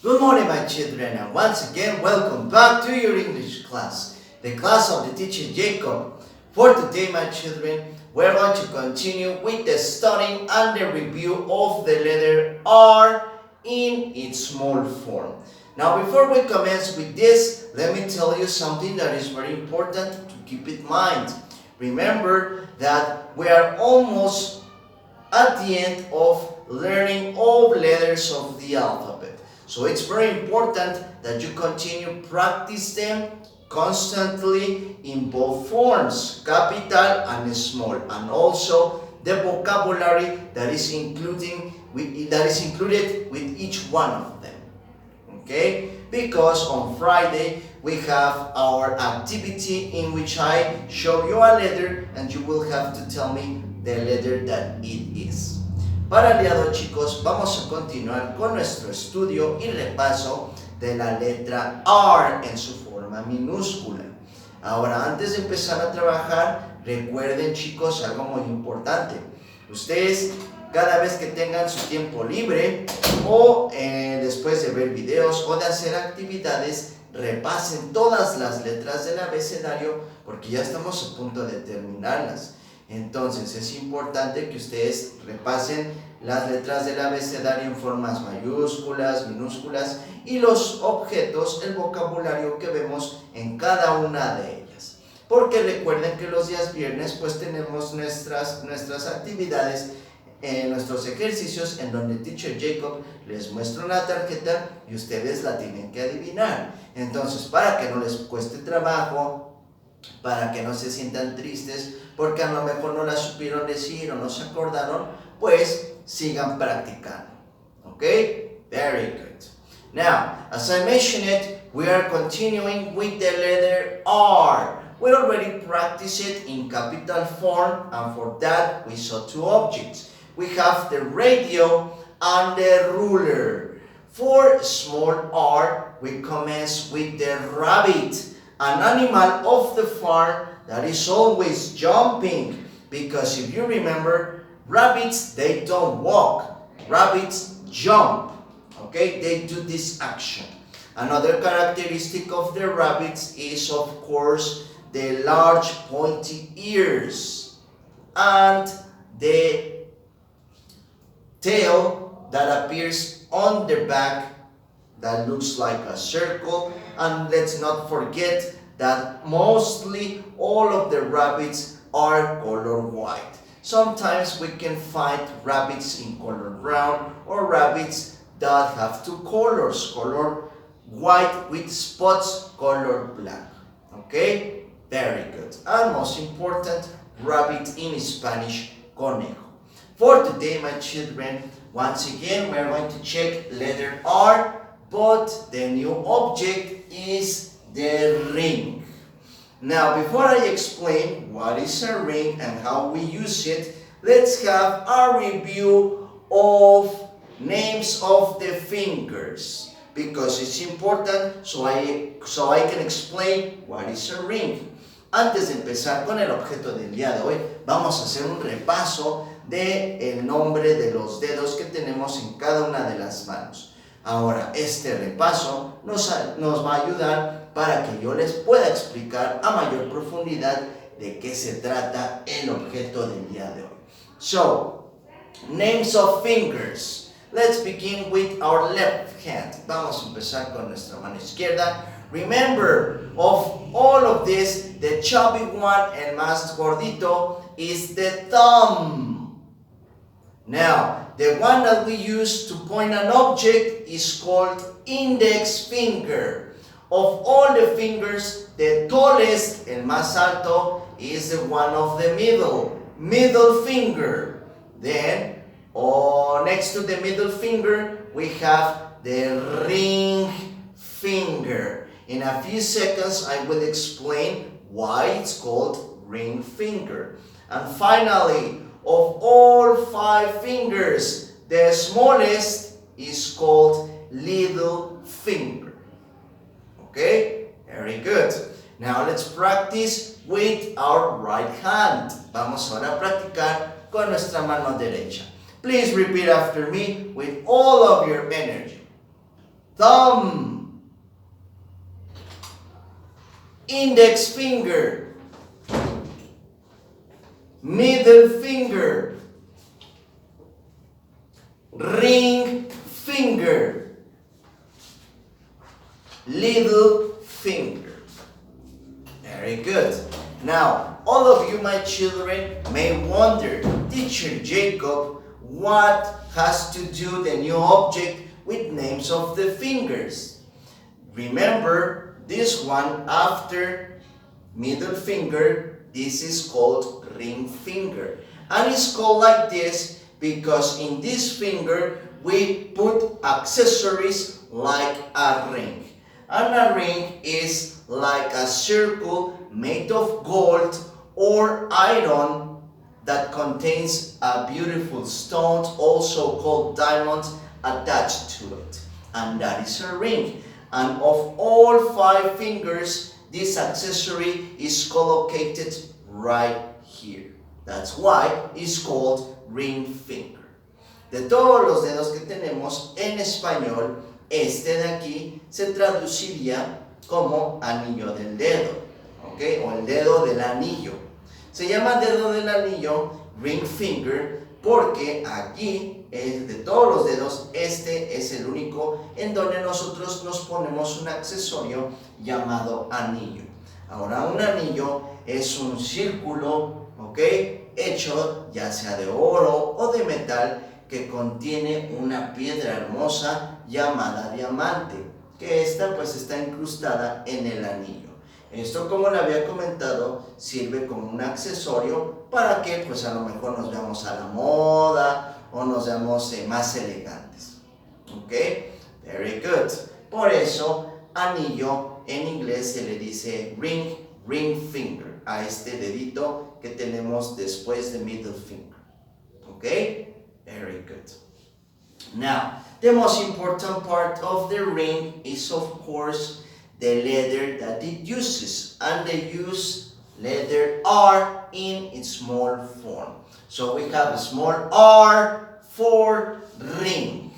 Good morning, my children, and once again, welcome back to your English class, the class of the teacher Jacob. For today, my children, we're going to continue with the studying and the review of the letter R in its small form. Now, before we commence with this, let me tell you something that is very important to keep in mind. Remember that we are almost at the end of learning all letters of the alphabet. So it's very important that you continue practice them constantly in both forms, capital and small, and also the vocabulary that is included with each one of them. Okay? Because on Friday we have our activity in which I show you a letter and you will have to tell me the letter that it is. Para el día de hoy, chicos, vamos a continuar con nuestro estudio y repaso de la letra R en su forma minúscula. Ahora, antes de empezar a trabajar, recuerden, chicos, algo muy importante. Ustedes, cada vez que tengan su tiempo libre o después de ver videos o de hacer actividades, repasen todas las letras del abecedario porque ya estamos a punto de terminarlas. Entonces es importante que ustedes repasen las letras del abecedario en formas mayúsculas, minúsculas y los objetos, el vocabulario que vemos en cada una de ellas. Porque recuerden que los días viernes pues tenemos nuestras actividades, nuestros ejercicios en donde Teacher Jacob les muestra una tarjeta y ustedes la tienen que adivinar. Entonces, para que no les cueste trabajo, para que no se sientan tristes porque a lo mejor no la supieron decir o no se acordaron, pues sigan practicando. Okay? Very good. Now, as I mentioned it, we are continuing with the letter R. We already practiced it in capital form, and for that we saw two objects. We have the radio and the ruler. For small r, we commence with the rabbit, an animal of the farm that is always jumping, because if you remember, rabbits, they don't walk, rabbits jump, okay, they do this action. Another characteristic of the rabbits is, of course, the large pointy ears and the tail that appears on the back that looks like a circle. And let's not forget that mostly all of the rabbits are color white. Sometimes we can find rabbits in color brown or rabbits that have two colors, color white with spots, color black. Okay? Very good. And most important, rabbit in Spanish, conejo. For today, my children, once again, we are going to check letter R, but the new object is the ring. Now, before I explain what is a ring and how we use it, let's have a review of names of the fingers, because it's important so I can explain what is a ring. Antes de empezar con el objeto del día de hoy, vamos a hacer un repaso del nombre de los dedos que tenemos en cada una de las manos. Ahora, este repaso nos va a ayudar para que yo les pueda explicar a mayor profundidad de qué se trata el objeto del día de hoy. So, names of fingers. Let's begin with our left hand. Vamos a empezar con nuestra mano izquierda. Remember, of all of this, the chubby one, el más gordito, is the thumb. Now, the one that we use to point an object is called index finger. Of all the fingers, the tallest, el más alto, is the one of the middle finger. Then, next to the middle finger, we have the ring finger. In a few seconds, I will explain why it's called ring finger. And finally, of all 5 fingers, the smallest is called little finger. Okay? Very good. Now let's practice with our right hand. Vamos ahora a practicar con nuestra mano derecha. Please repeat after me with all of your energy. thumb, index finger, middle finger, ring finger, little finger. Very good. Now, all of you, my children, may wonder, Teacher Jacob, what has to do the new object with names of the fingers? Remember, this one after middle finger, this is called ring finger. And it's called like this because in this finger we put accessories like a ring. And a ring is like a circle made of gold or iron that contains a beautiful stone, also called diamond, attached to it. And that is a ring. And of all 5 fingers, this accessory is collocated right here. That's why it's called ring finger. De todos los dedos que tenemos en español, este de aquí se traduciría como anillo del dedo, ¿ok? O el dedo del anillo. Se llama dedo del anillo ring finger porque aquí, de todos los dedos, este es el único en donde nosotros nos ponemos un accesorio llamado anillo. Ahora, un anillo es un círculo, ¿ok? Hecho ya sea de oro o de metal que contiene una piedra hermosa llamada diamante, que esta pues está incrustada en el anillo. Esto, como le había comentado, sirve como un accesorio para que pues a lo mejor nos veamos a la moda o nos veamos más elegantes. ¿Ok? Very good. Por eso, anillo en inglés se le dice ring, ring finger, a este dedito que tenemos después de middle finger. ¿Ok? Very good. Now, the most important part of the ring is, of course, the letter that it uses, and they use letter R in its small form. So we have a small R for ring,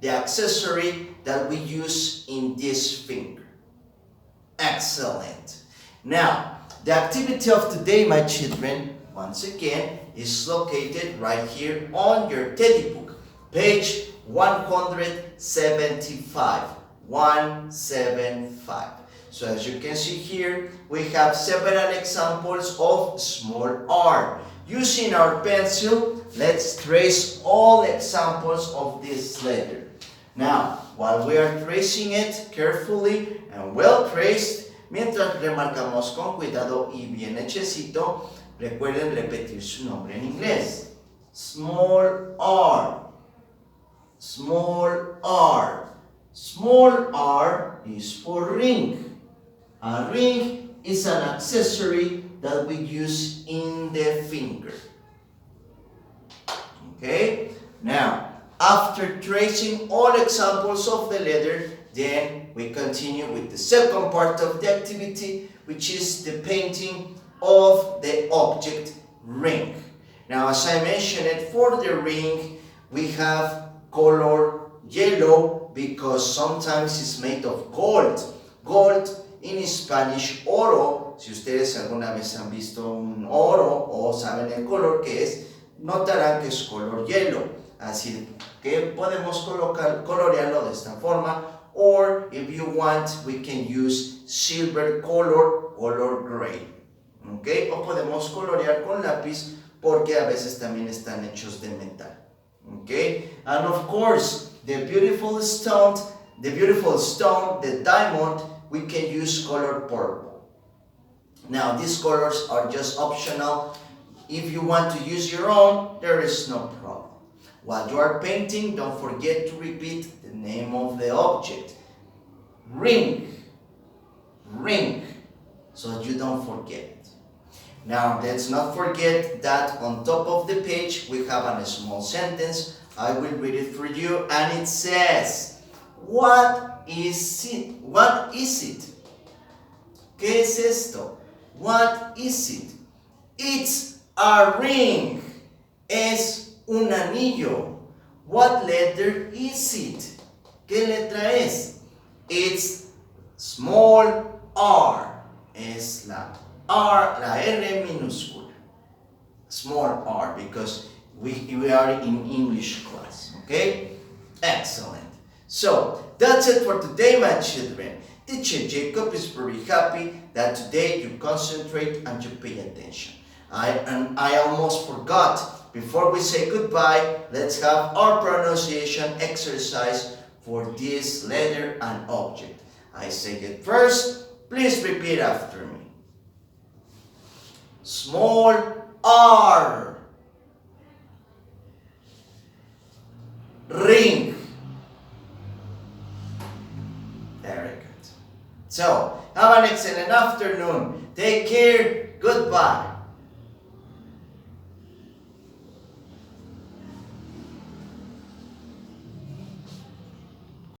the accessory that we use in this finger. Excellent. Now, the activity of today, my children, once again, is located right here on your teddy book, page 175. 175. So as you can see here, we have several examples of small r. Using our pencil, let's trace all examples of this letter. Now, while we are tracing it carefully and well traced, mientras remarcamos con cuidado y bien hechecito, recuerden repetir su nombre en inglés. Small r. Small r. Small r is for ring. A ring is an accessory that we use in the finger. Okay? Now, after tracing all examples of the letter, then we continue with the second part of the activity, which is the painting of the object ring. Now, as I mentioned it, for the ring, we have color yellow because sometimes it's made of gold. Gold in Spanish, oro. Si ustedes alguna vez han visto un oro o saben el color que es, notarán que es color yellow. Así que podemos colorearlo de esta forma. Or if you want, we can use silver color, color gray. ¿Okay? O podemos colorear con lápiz porque a veces también están hechos de metal. Okay? And of course, the beautiful stone, the diamond, we can use color purple. Now, these colors are just optional. If you want to use your own, there is no problem. While you are painting, don't forget to repeat the name of the object. Ring. Ring. So you don't forget it. Now, let's not forget that on top of the page, we have a small sentence. I will read it for you, and it says, what is it? What is it? ¿Qué es esto? What is it? It's a ring. Es un anillo. What letter is it? ¿Qué letra es? It's small r. Es la R, la R minúscula. Small r, because we are in English class. Okay? Excellent. So, that's it for today, my children. Teacher Jacob is very happy that today you concentrate and you pay attention. I almost forgot. Before we say goodbye, let's have our pronunciation exercise for this letter and object. I say it first. Please repeat after me. Small r. Ring. Very good. So, have an excellent afternoon. Take care. Goodbye.